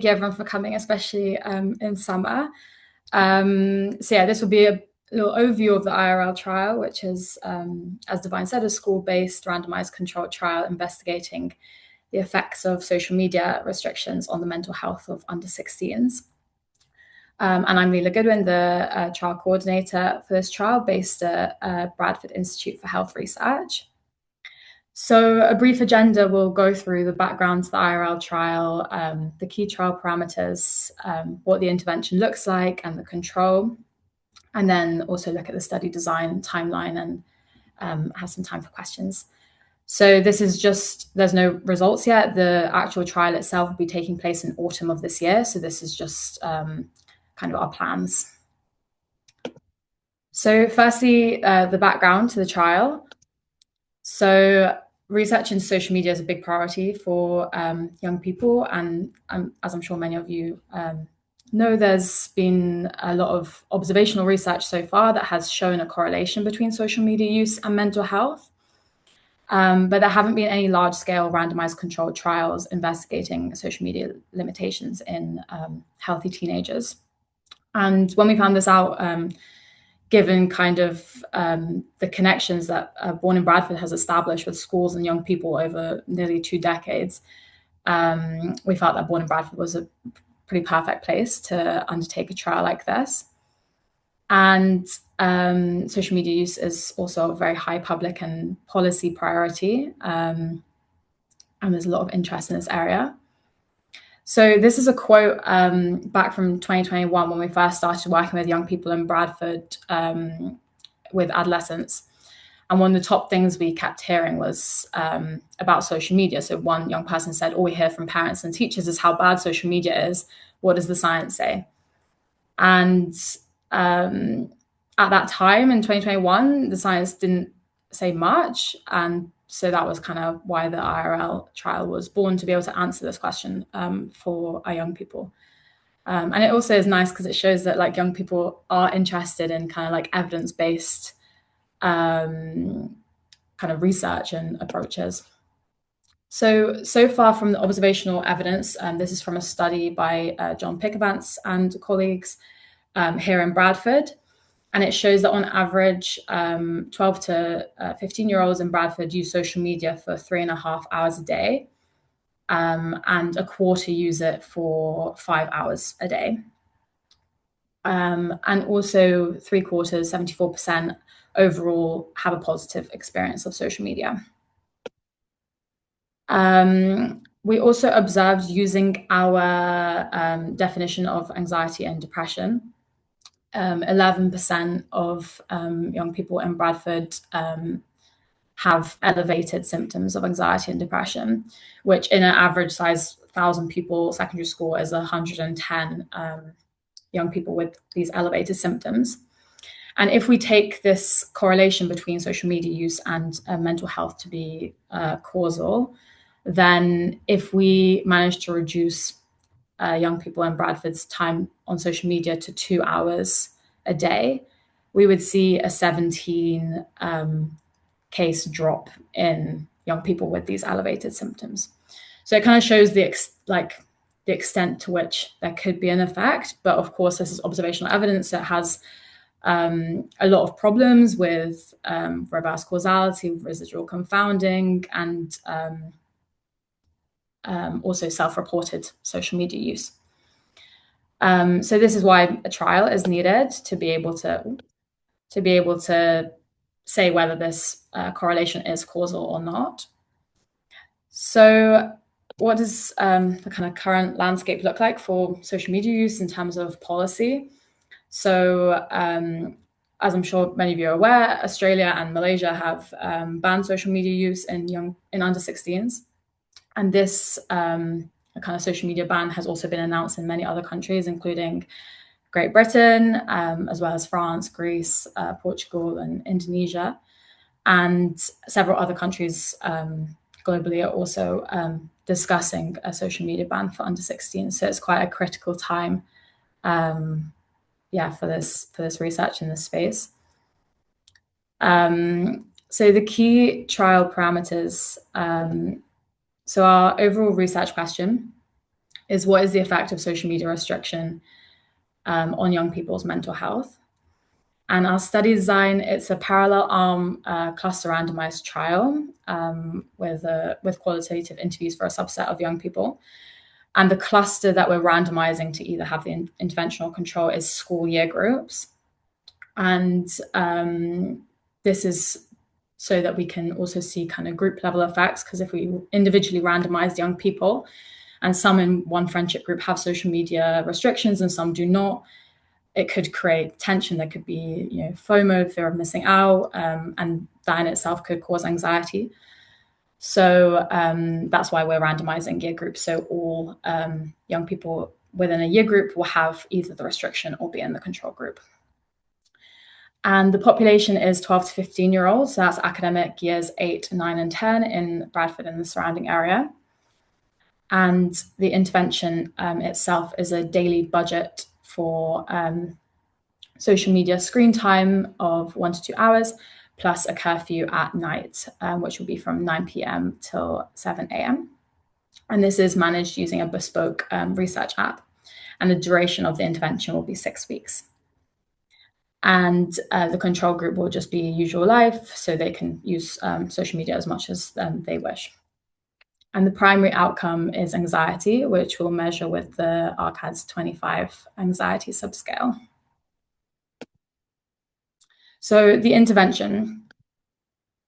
you everyone for coming, especially in summer. So yeah, this will be a little overview of the IRL trial, which is, as Divine said, a school-based randomized controlled trial investigating the effects of social media restrictions on the mental health of under 16s. And I'm Lila Goodwin, the trial coordinator for this trial based at Bradford Institute for Health Research. So a brief agenda will go through the background to the IRL trial, the key trial parameters, what the intervention looks like and the control, and then also look at the study design timeline and have some time for questions. So this is just, there's no results yet. The actual trial itself will be taking place in autumn of this year. So this is just kind of our plans. So firstly, the background to the trial. So research into social media is a big priority for young people. And as I'm sure many of you know, there's been a lot of observational research so far that has shown a correlation between social media use and mental health. But there haven't been any large-scale randomized controlled trials investigating social media limitations in healthy teenagers. And when we found this out, given kind of the connections that Born in Bradford has established with schools and young people over nearly 2 decades, we felt that Born in Bradford was a pretty perfect place to undertake a trial like this. And social media use is also a very high public and policy priority, and there's a lot of interest in this area. So this is a quote back from 2021 when we first started working with young people in Bradford with adolescents. And one of the top things we kept hearing was about social media. So one young person said, all we hear from parents and teachers is how bad social media is. What does the science say? And at that time in 2021, the science didn't say much. And so that was kind of why the IRL trial was born, to be able to answer this question for our young people. And it also is nice because it shows that like young people are interested in kind of like evidence-based kind of research and approaches. So far from the observational evidence, this is from a study by John Pickavants and colleagues here in Bradford. And it shows that on average, 12 to 15-year-olds in Bradford use social media for 3.5 hours a day, and a quarter use it for 5 hours a day. And also 3/4, 74% overall have a positive experience of social media. We also observed, using our definition of anxiety and depression, 11% of young people in Bradford have elevated symptoms of anxiety and depression, which in an average size 1,000 people secondary school is 110 young people with these elevated symptoms. And if we take this correlation between social media use and mental health to be causal, then if we manage to reduce young people in Bradford's time on social media to 2 hours a day, we would see a 17 case drop in young people with these elevated symptoms. So it kind of shows the extent to which there could be an effect. But of course, this is observational evidence that has a lot of problems with reverse causality, residual confounding, and also self-reported social media use. So this is why a trial is needed to be able to say whether this correlation is causal or not. So what does the kind of current landscape look like for social media use in terms of policy? So as I'm sure many of you are aware, Australia and Malaysia have banned social media use in under 16s. And this kind of social media ban has also been announced in many other countries, including Great Britain, as well as France, Greece, Portugal, and Indonesia. And several other countries globally are also discussing a social media ban for under 16. So it's quite a critical time, for this research in this space. So the key trial parameters. So our overall research question is what is the effect of social media restriction on young people's mental health. And our study design, it's a parallel arm cluster randomized trial with qualitative interviews for a subset of young people. And the cluster that we're randomizing to either have the intervention or control is school year groups. And this is so that we can also see kind of group level effects, because if we individually randomize young people and some in one friendship group have social media restrictions and some do not, it could create tension. There could be, FOMO, fear of missing out, and that in itself could cause anxiety. So that's why we're randomizing year groups. So all young people within a year group will have either the restriction or be in the control group. And the population is 12 to 15-year-olds. So that's academic years 8, 9, and 10 in Bradford and the surrounding area. And the intervention itself is a daily budget for social media screen time of 1 to 2 hours, plus a curfew at night, which will be from 9 p.m. till 7 a.m. And this is managed using a bespoke research app. And the duration of the intervention will be 6 weeks. And the control group will just be usual life, so they can use social media as much as they wish. And the primary outcome is anxiety, which we'll measure with the ARCADS 25 anxiety subscale. So the intervention,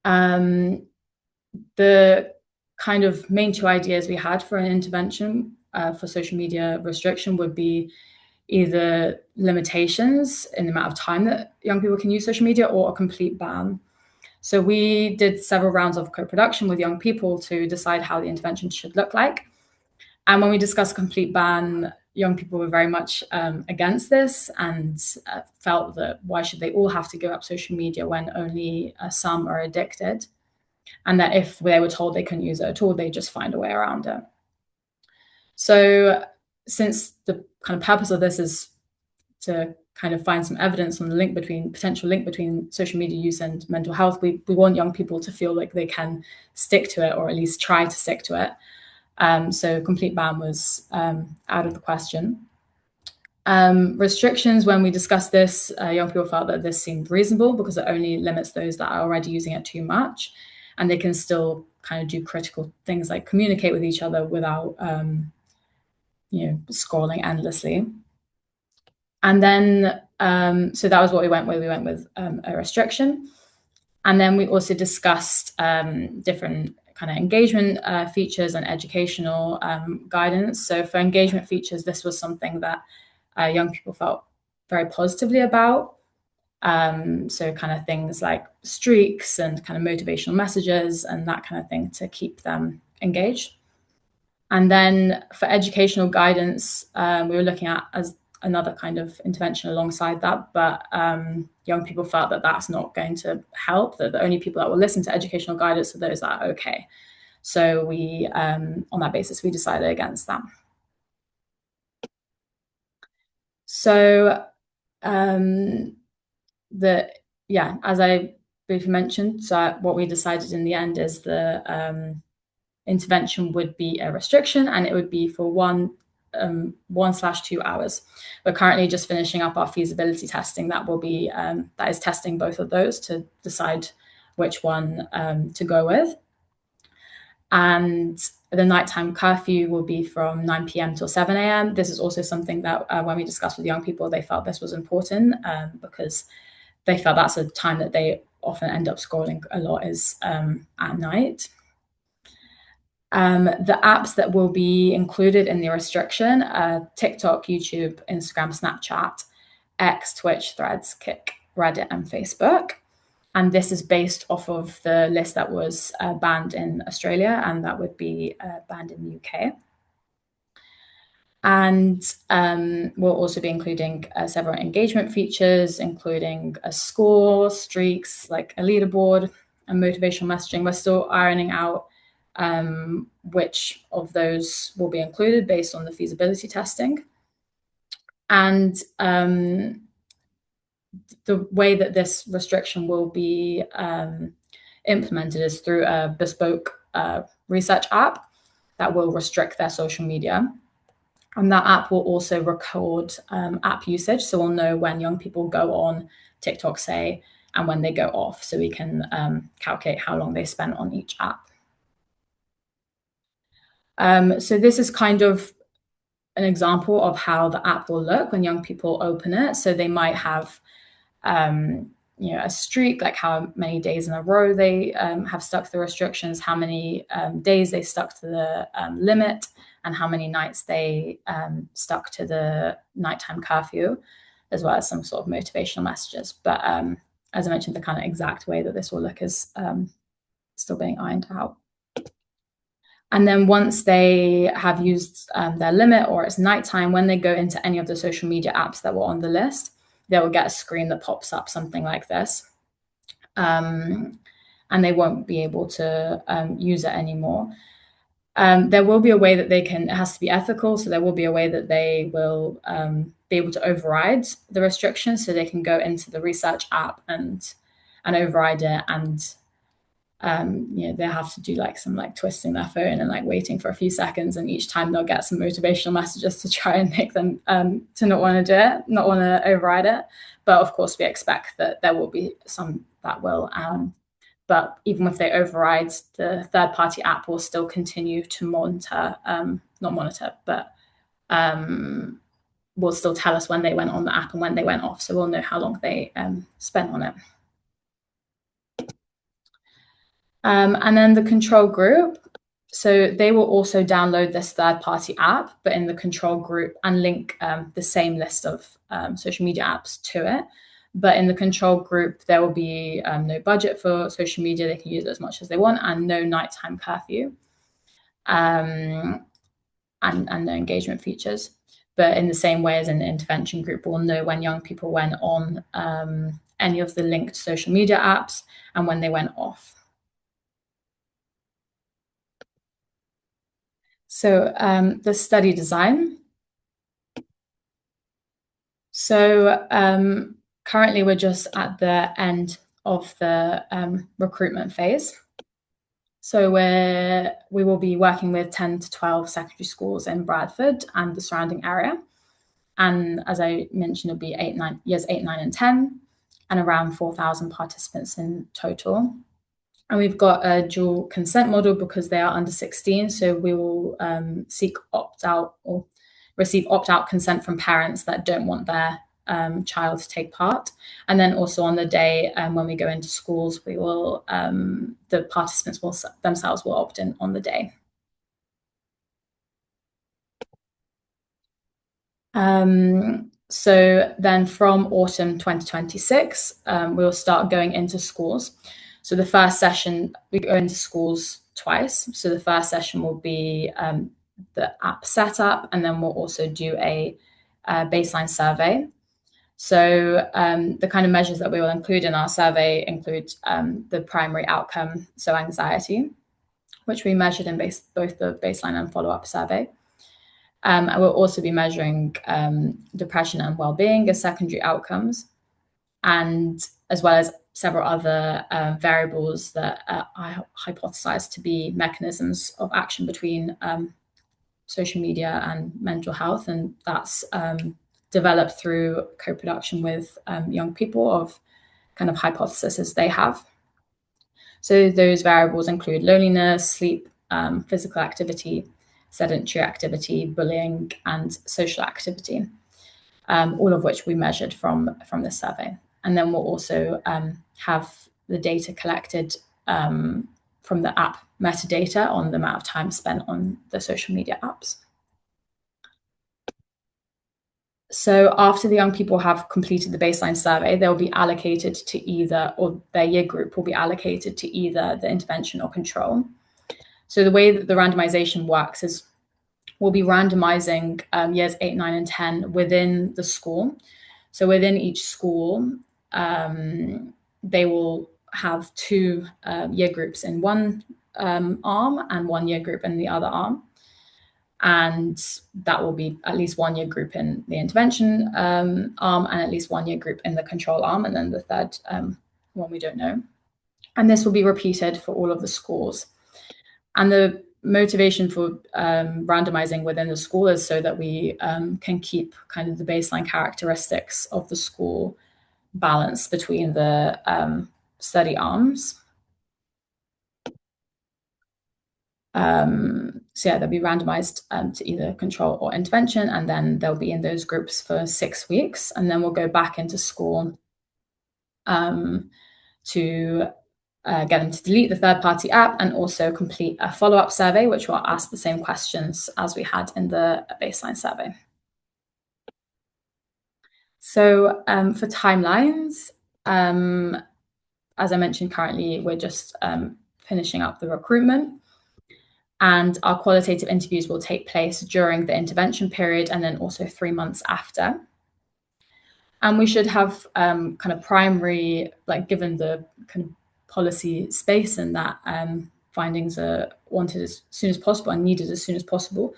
the kind of main two ideas we had for an intervention for social media restriction would be either limitations in the amount of time that young people can use social media or a complete ban. So we did several rounds of co-production with young people to decide how the intervention should look like. And when we discussed complete ban, young people were very much against this and felt that why should they all have to give up social media when only some are addicted? And that if they were told they couldn't use it at all, they'd just find a way around it. So since the kind of purpose of this is to kind of find some evidence on the potential link between social media use and mental health, we want young people to feel like they can stick to it, or at least try to stick to it. So complete ban was out of the question. Restrictions, when we discussed this, young people felt that this seemed reasonable because it only limits those that are already using it too much, and they can still kind of do critical things like communicate with each other without scrolling endlessly. And then, so that was what we went with. We went with a restriction. And then we also discussed different kind of engagement features and educational guidance. So for engagement features, this was something that young people felt very positively about. So kind of things like streaks and kind of motivational messages and that kind of thing to keep them engaged. And then for educational guidance, we were looking at as another kind of intervention alongside that, but young people felt that that's not going to help, that the only people that will listen to educational guidance are those that are okay. So we, on that basis, we decided against that. So as I briefly mentioned, so what we decided in the end is the intervention would be a restriction, and it would be for 1/2 hours. We're currently just finishing up our feasibility testing that will be that is testing both of those to decide which one to go with. And the nighttime curfew will be from 9 p.m. till 7 a.m. This is also something that when we discussed with young people, they felt this was important because they felt that's a time that they often end up scrolling a lot is at night. The apps that will be included in the restriction are TikTok, YouTube, Instagram, Snapchat, X, Twitch, Threads, Kik, Reddit, and Facebook. And this is based off of the list that was banned in Australia, and that would be banned in the UK. And we'll also be including several engagement features, including a score, streaks, like a leaderboard, and motivational messaging. We're still ironing out which of those will be included based on the feasibility testing. And the way that this restriction will be implemented is through a bespoke research app that will restrict their social media. And that app will also record app usage. So we'll know when young people go on TikTok, say, and when they go off. So we can calculate how long they spent on each app. So this is kind of an example of how the app will look when young people open it. So they might have a streak, like how many days in a row they have stuck to the restrictions, how many days they stuck to the limit, and how many nights they stuck to the nighttime curfew, as well as some sort of motivational messages. But as I mentioned, the kind of exact way that this will look is still being ironed out. And then once they have used their limit, or it's nighttime, when they go into any of the social media apps that were on the list, they will get a screen that pops up something like this. And they won't be able to use it anymore. There will be a way that they can, it has to be ethical, so there will be a way that they will be able to override the restrictions, so they can go into the research app and override it, and they have to do some twisting their phone and waiting for a few seconds, and each time they'll get some motivational messages to try and make them to not want to do it, not want to override it. But of course, we expect that there will be some that will. But even if they override, the third-party app will still continue to monitor, not monitor, but will still tell us when they went on the app and when they went off. So we'll know how long they spent on it. And then the control group, so they will also download this third-party app, but in the control group, and link the same list of social media apps to it. But in the control group, there will be no budget for social media. They can use it as much as they want, and no nighttime curfew, and no engagement features. But in the same way as in the intervention group, we'll know when young people went on any of the linked social media apps and when they went off. So the study design. So currently we're just at the end of the recruitment phase. So we will be working with 10 to 12 secondary schools in Bradford and the surrounding area. And as I mentioned, it'll be years 8, 9, and 10, and around 4,000 participants in total. And we've got a dual consent model because they are under 16. So we will seek opt-out or receive opt-out consent from parents that don't want their child to take part. And then also on the day when we go into schools, we will the participants themselves will opt in on the day. So then from autumn 2026, we'll start going into schools. So the first session, we go into schools twice. So the first session will be the app setup, and then we'll also do a baseline survey. So the kind of measures that we will include in our survey include the primary outcome, so anxiety, which we measured in both the baseline and follow-up survey. And we'll also be measuring depression and wellbeing as secondary outcomes, and as well as several other variables that I hypothesize to be mechanisms of action between social media and mental health. And that's developed through co-production with young people of kind of hypotheses they have. So those variables include loneliness, sleep, physical activity, sedentary activity, bullying, and social activity, all of which we measured from the survey. And then we'll also have the data collected from the app metadata on the amount of time spent on the social media apps. So after the young people have completed the baseline survey, they'll be allocated to either, or their year group will be allocated to either the intervention or control. So the way that the randomization works is we'll be randomizing years 8, 9, and 10 within the school. So within each school, they will have 2 year groups in one arm and 1 year group in the other arm. And that will be at least 1 year group in the intervention arm and at least 1 year group in the control arm, and then the third one we don't know. And this will be repeated for all of the schools. And the motivation for randomizing within the school is so that we can keep kind of the baseline characteristics of the school balanced between the study arms. So yeah, they'll be randomized to either control or intervention, and then they'll be in those groups for 6 weeks, and then we'll go back into school to get them to delete the third-party app and also complete a follow-up survey, which will ask the same questions as we had in the baseline survey. So for timelines, as I mentioned, currently we're just finishing up the recruitment, and our qualitative interviews will take place during the intervention period and then also 3 months after. And we should have kind of primary, like given the kind of policy space and that findings are wanted as soon as possible and needed as soon as possible,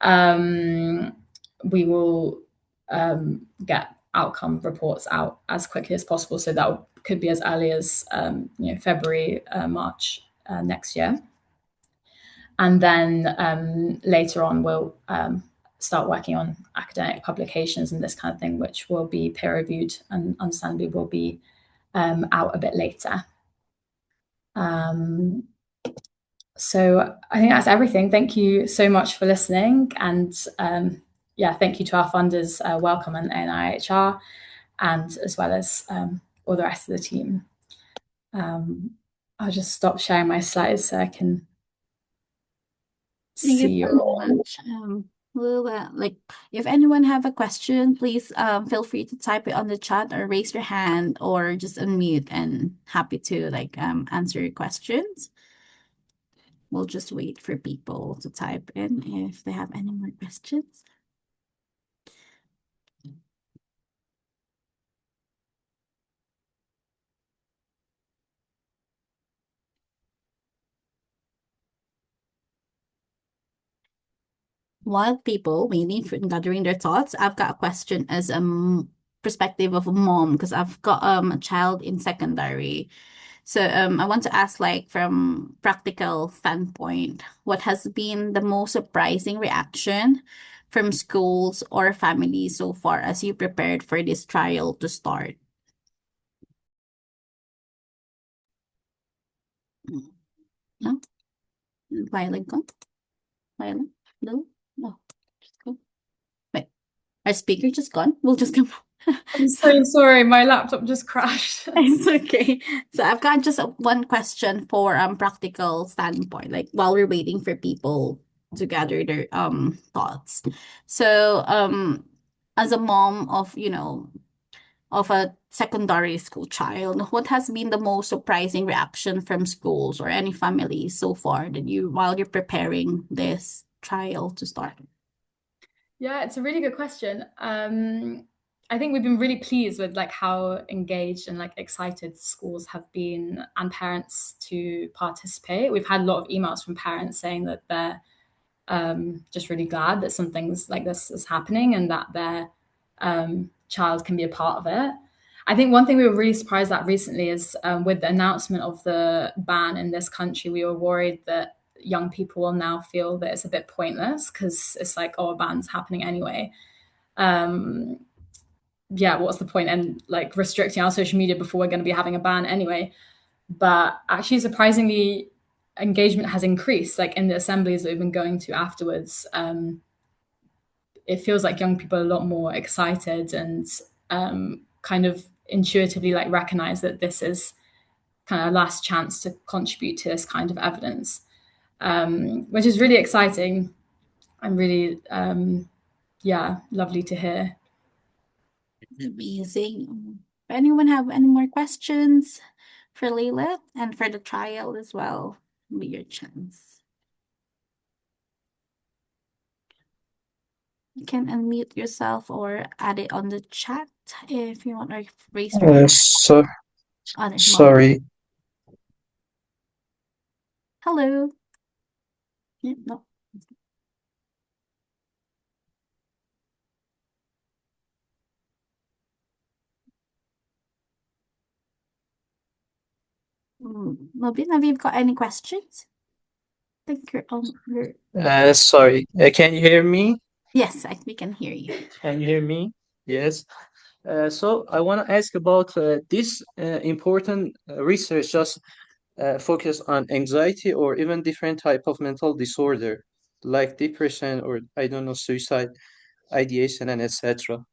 we will get outcome reports out as quickly as possible. So that could be as early as February, March next year. And then later on, we'll start working on academic publications and this kind of thing, which will be peer reviewed and understandably will be out a bit later. So I think that's everything. Thank you so much for listening. And thank you to our funders, Welcome and NIHR, and as well as all the rest of the team. I'll just stop sharing my slides so I can see you. Thank you so much. Lila, if anyone have a question, please feel free to type it on the chat or raise your hand or just unmute, and happy to answer your questions. We'll just wait for people to type in if they have any more questions. While people waiting for gathering their thoughts, I've got a question as a perspective of a mom, because I've got a child in secondary. So I want to ask, from practical standpoint, what has been the most surprising reaction from schools or families so far as you prepared for this trial to start? No? Violet gone? Violet? No? No. Just go. Wait. Our speaker just gone? We'll just come. I'm so sorry, my laptop just crashed. It's okay. So I've got just one question for practical standpoint, while we're waiting for people to gather their thoughts. So as a mom of a secondary school child, what has been the most surprising reaction from schools or any families so far while you're preparing this trial to start? Yeah, it's a really good question. I think we've been really pleased with how engaged and excited schools have been and parents to participate. We've had a lot of emails from parents saying that they're just really glad that some things like this is happening and that their child can be a part of it. I think one thing we were really surprised at recently is with the announcement of the ban in this country, we were worried that young people will now feel that it's a bit pointless because it's a ban's happening anyway. What's the point in restricting our social media before we're going to be having a ban anyway? But actually, surprisingly, engagement has increased. In the assemblies that we've been going to afterwards, it feels like young people are a lot more excited and kind of intuitively recognize that this is kind of a last chance to contribute to this kind of evidence, which is really exciting and really, lovely to hear. Amazing. Anyone have any more questions for Lila and for the trial as well? Be your chance. You can unmute yourself or add it on the chat if you want, or raise your hand. Sorry. Hello. Yeah, no. Mobin, have you got any questions? think you're Sorry, can you hear me? yes, we can hear you. Can you hear me? Yes. So I want to ask about this important research just focus on anxiety or even different type of mental disorder like depression or I don't know suicide ideation and etc.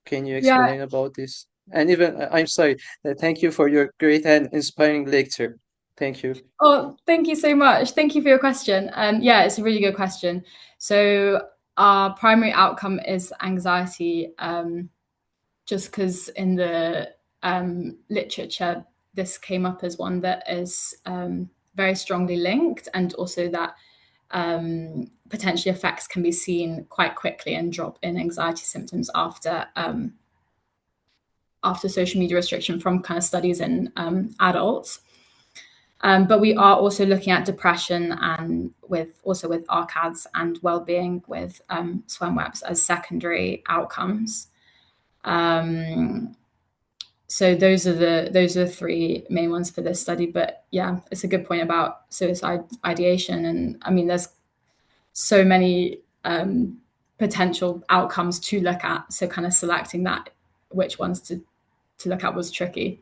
Can you Yeah. explain about this? And even I'm sorry. Thank you for your great and inspiring lecture. Thank you. Oh, thank you so much. Thank you for your question. Yeah, it's a really good question. So our primary outcome is anxiety, just because in the literature this came up as one that is very strongly linked, and also that potentially effects can be seen quite quickly and drop in anxiety symptoms after social media restriction from kind of studies in adults. But we are also looking at depression and with ARCADS and well-being with swim webs as secondary outcomes. Um, so those are the three main ones for this study. But yeah, it's a good point about suicide ideation, and I mean, there's so many potential outcomes to look at. So kind of selecting that which ones to look at was tricky.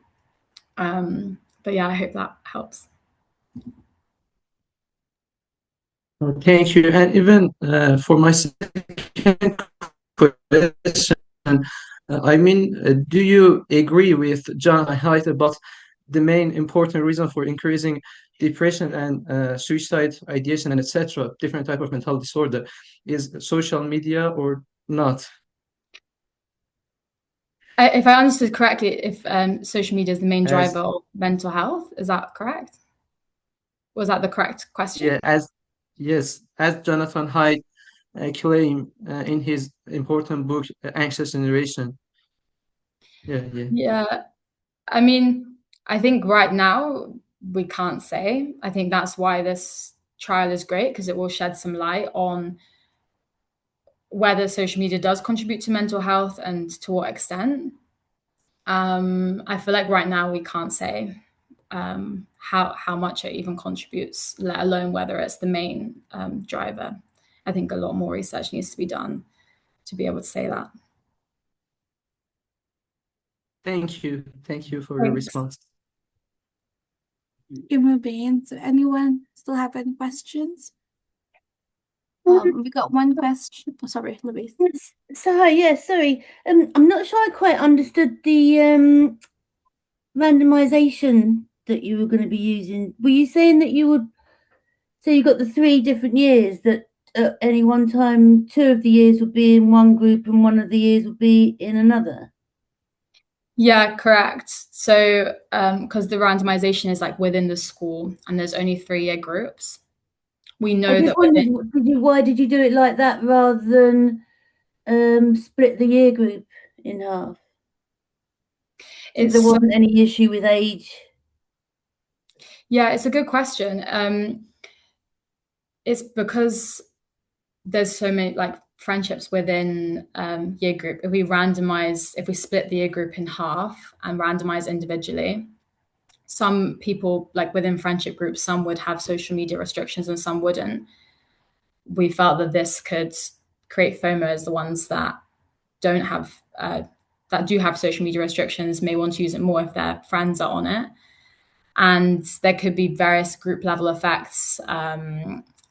But yeah, I hope that helps. Thank you. And even for my second question, do you agree with John Haidt about the main important reason for increasing depression and suicide ideation and etc., different type of mental disorder, is social media or not? If I understood correctly, if social media is the main driver As of mental health, is that correct? Was that the correct yeah, question? as yes, as Jonathan Haidt claim in his important book, Anxious Generation. Yeah, yeah. Yeah, I mean, I think right now we can't say. I think that's why this trial is great because it will shed some light on whether social media does contribute to mental health and to what extent. I feel like right now we can't say how much it even contributes, let alone whether it's the main driver. I think a lot more research needs to be done to be able to say that. Thank you. Thank you for your Thanks. response. You're moving. So anyone still have any questions? We got one question. Oh, sorry, Louise. Yes. So hi, yeah, sorry. I'm not sure I quite understood the randomization that you were going to be using. Were you saying that you would, so you got the 3 different years that at any one time 2 of the years would be in one group and 1 of the years would be in another? Yeah, correct. So, because the randomization is like within the school and there's only 3-year groups, we I know just that within wondered, why did you do it like that rather than split the year group in half? So there it's so, wasn't any issue with age? yeah, it's a good question. It's because there's so many like friendships within year group. If we split the year group in half and randomize individually, some people like within friendship groups, some would have social media restrictions and some wouldn't. We felt that this could create FOMO as the ones don't have that do have social media restrictions may want to use it more if their friends are on it, and there could be various group level effects,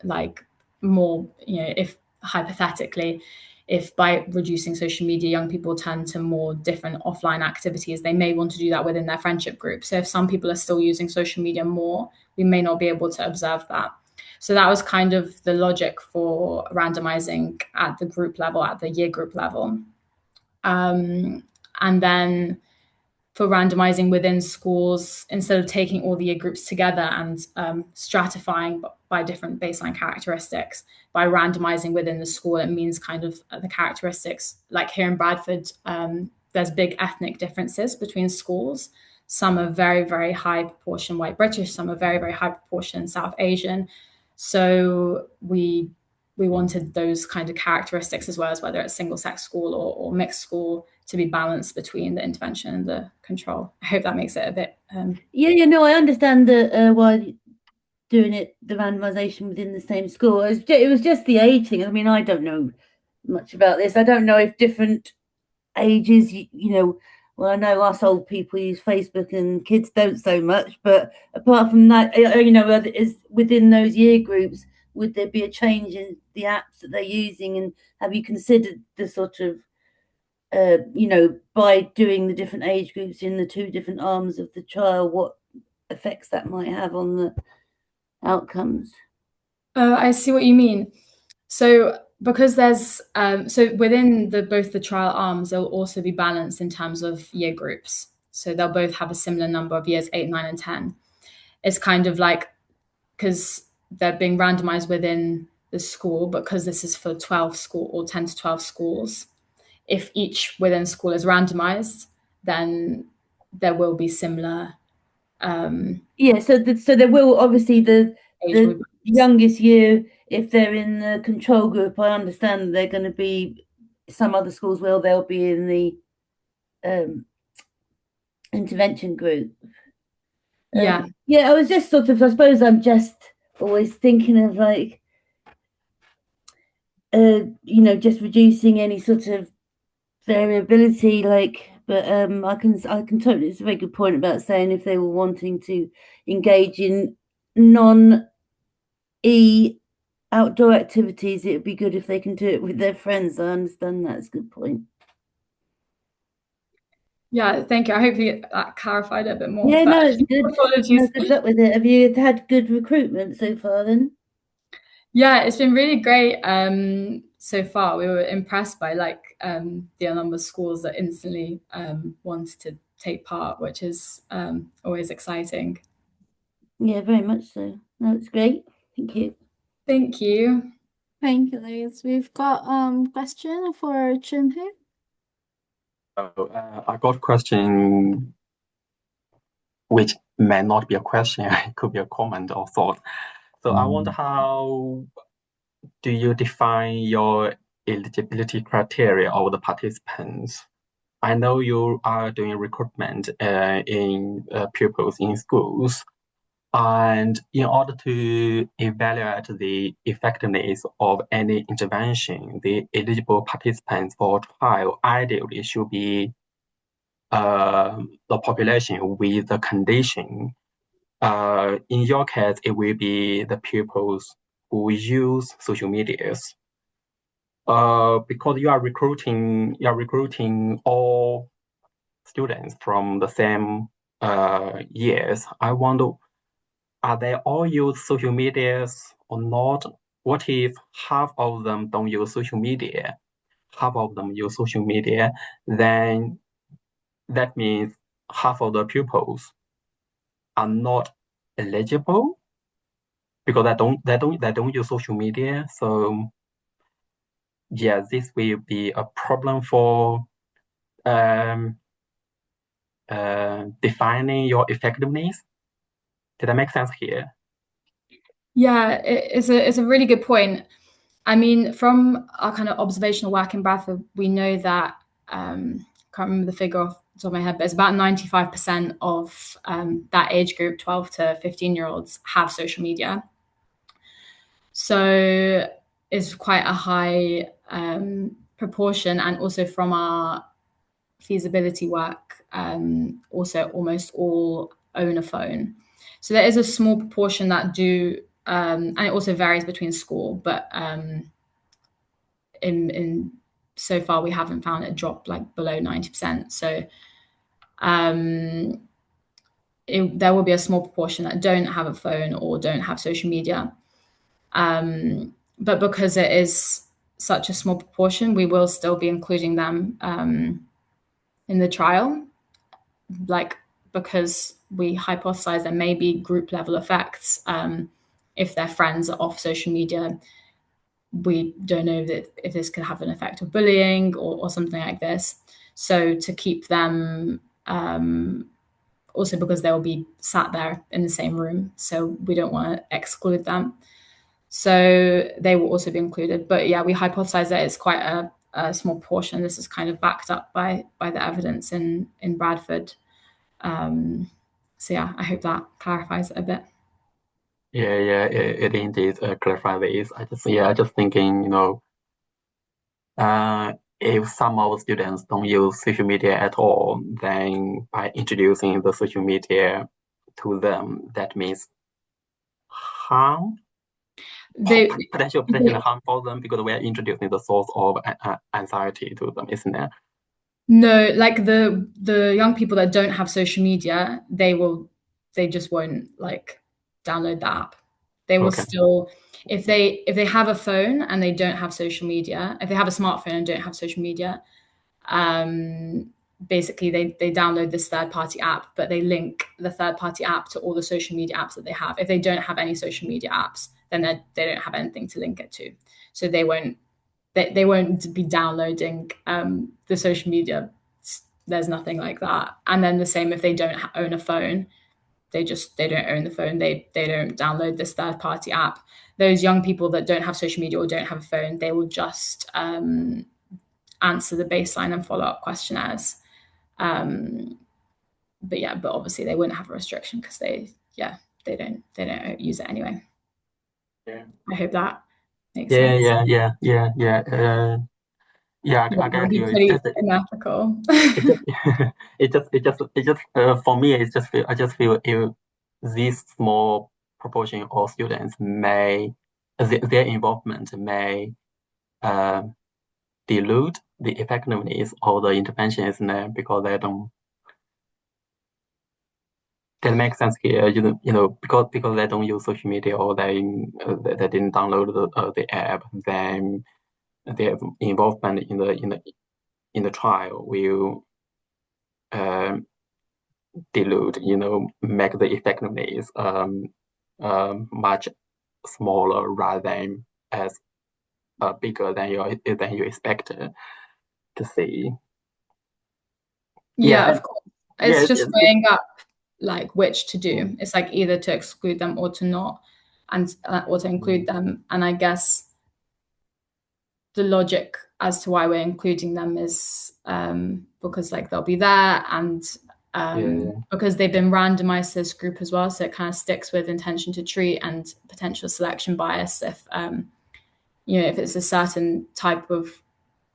like more, if hypothetically, if by reducing social media young people turn to more different offline activities, they may want to do that within their friendship group. So if some people are still using social media more, we may not be able to observe that. So that was kind of the logic for randomizing at the group level, at the year group level. And then for randomizing within schools, instead of taking all the year groups together and stratifying by different baseline characteristics, by randomizing within the school, it means kind of the characteristics. Like here in Bradford, there's big ethnic differences between schools. Some are very, very high proportion white British, some are very, very high proportion South Asian. So we wanted those kind of characteristics as well, as whether it's single sex school or mixed school, to be balanced between the intervention and the control. I hope that makes it a bit Yeah, no, I understand the why doing the randomization within the same school. It was just the age thing. I mean, I don't know much about this. I don't know if different ages, well, I know us old people use Facebook and kids don't so much, but apart from that, is within those year groups, would there be a change in the apps that they're using? And have you considered the sort of, by doing the different age groups in the two different arms of the trial, what effects that might have on the outcomes? I see what you mean. So because there's so within both the trial arms, they'll also be balanced in terms of year groups. So they'll both have a similar number of years, 8, 9, and 10. It's kind of like, because they're being randomized within the school, because this is for 12 school or 10 to 12 schools. If each within school is randomized, then there will be similar so there will obviously the age. youngest year, if they're in the control group, I understand that they're going to be, some other schools they'll be in the intervention group. Yeah. I was just sort of, I suppose I'm just always thinking of like, just reducing any sort of variability, but I can totally, it's a very good point about saying if they were wanting to engage in non-E outdoor activities, it would be good if they can do it with their friends. I understand that's a good point. Yeah, thank you. I hope that clarified it a bit more. Yeah, no, it's good. Good luck with it. Have you had good recruitment so far then? Yeah, it's been really great so far. We were impressed by the number of schools that instantly wanted to take part, which is always exciting. Yeah, very much so. No, it's great. Thank you. Thank you. Thank you, Liz. We've got question for Chun here. I got a question which may not be a question, it could be a comment or thought. So I wonder, how do you define your eligibility criteria of the participants? I know you are doing recruitment in pupils in schools, and in order to evaluate the effectiveness of any intervention, the eligible participants for trial ideally should be the population with the condition. In your case, it will be the pupils who use social medias. Because you are recruiting all students from the same years. I wonder, are they all use social medias or not? What if half of them don't use social media? Half of them use social media, then that means half of the pupils are not eligible because they don't use social media. So yeah, this will be a problem for defining your effectiveness. Did that make sense here? Yeah, it's a really good point. I mean, from our kind of observational work in Bradford, we know that can't remember the figure off the top of my head, but it's about 95% of that age group, 12 to 15-year-olds, have social media. So it's quite a high proportion, and also from our feasibility work, also almost all own a phone. So there is a small proportion that do, and it also varies between school, but in so far we haven't found it drop like below 90%. So there will be a small proportion that don't have a phone or don't have social media. But because it is such a small proportion, we will still be including them in the trial, because we hypothesize there may be group level effects. If their friends are off social media, we don't know that if this could have an effect of bullying or something like this. So to keep them, also because they will be sat there in the same room, so we don't want to exclude them. So they will also be included. But yeah, we hypothesize that it's quite a small portion. This is kind of backed up by the evidence in Bradford. So yeah, I hope that clarifies it a bit. It indeed clarify this. I just thinking, if some of the students don't use social media at all, then by introducing the social media to them, that means harm, They, potential harm for them because we are introducing the source of anxiety to them, isn't it? No, like the young people that don't have social media, they just won't like download the app. They will Okay. still, if they have a phone and they don't have social media, if they have a smartphone and don't have social media, basically they download this third-party app, but they link the third-party app to all the social media apps that they have. If they don't have any social media apps, then they don't have anything to link it to, so they won't be downloading the social media. There's nothing like that. And then the same if they don't own a phone, they don't own the phone. They don't download this third-party app. Those young people that don't have social media or don't have a phone, they will just answer the baseline and follow-up questionnaires. But obviously they wouldn't have a restriction because they don't use it anyway. Yeah. I hope that makes sense. I guess you. It's pretty unethical. For me, I just feel if this small proportion of students their involvement may dilute the effectiveness of the intervention, isn't it? Because they don't. That makes sense here, because they don't use social media or they didn't download the app, then their involvement in the trial will dilute, make the effectiveness much smaller rather than as bigger than you expected to see. Yeah, of course. It's just weighing up like which to do. It's like either to exclude them or to not, and or to include them. And I guess the logic as to why we're including them is because like they'll be there and because they've been randomized to this group as well, so it kind of sticks with intention to treat and potential selection bias if if it's a certain type of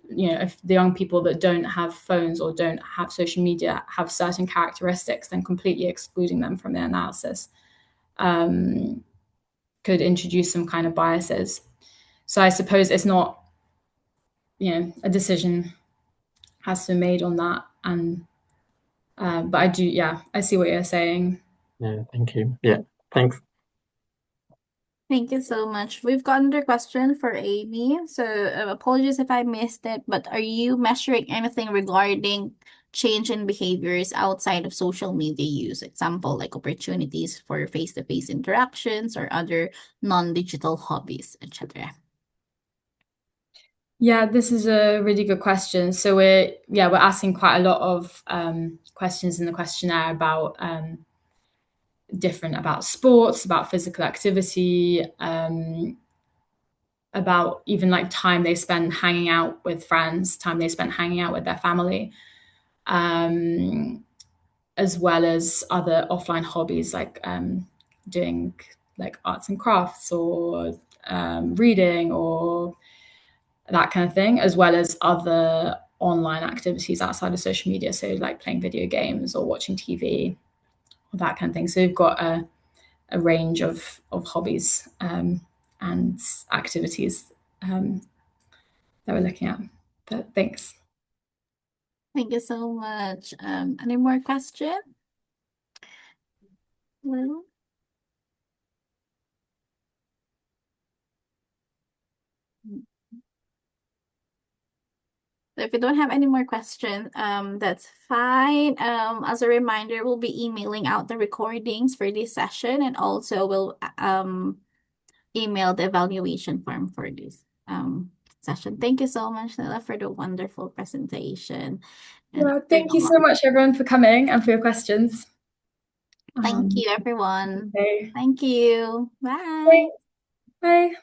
if the young people that don't have phones or don't have social media have certain characteristics, then completely excluding them from the analysis could introduce some kind of biases. So I suppose it's not, a decision has to be made on that. And but I see what you're saying. Yeah, thank you. Yeah, thanks. Thank you so much. We've got another question for Amy. So apologies if I missed it, but are you measuring anything regarding change in behaviors outside of social media use? Example, like opportunities for face-to-face interactions or other non-digital hobbies, etc. Yeah, this is a really good question. So we're asking quite a lot of questions in the questionnaire about about sports, about physical activity, about even like time they spend hanging out with friends, time they spend hanging out with their family, as well as other offline hobbies like doing like arts and crafts or reading or that kind of thing, as well as other online activities outside of social media. So like playing video games or watching TV, or that kind of thing. So we've got a range of hobbies and activities that we're looking at. But thanks. Thank you so much. Any more questions? Well, if you don't have any more questions, that's fine. As a reminder, we'll be emailing out the recordings for this session, and also we'll email the evaluation form for this session. Thank you so much, Lila, for the wonderful presentation. Well, thank you so much, everyone, for coming and for your questions. Thank you, everyone. Okay. Thank you. Bye. Bye.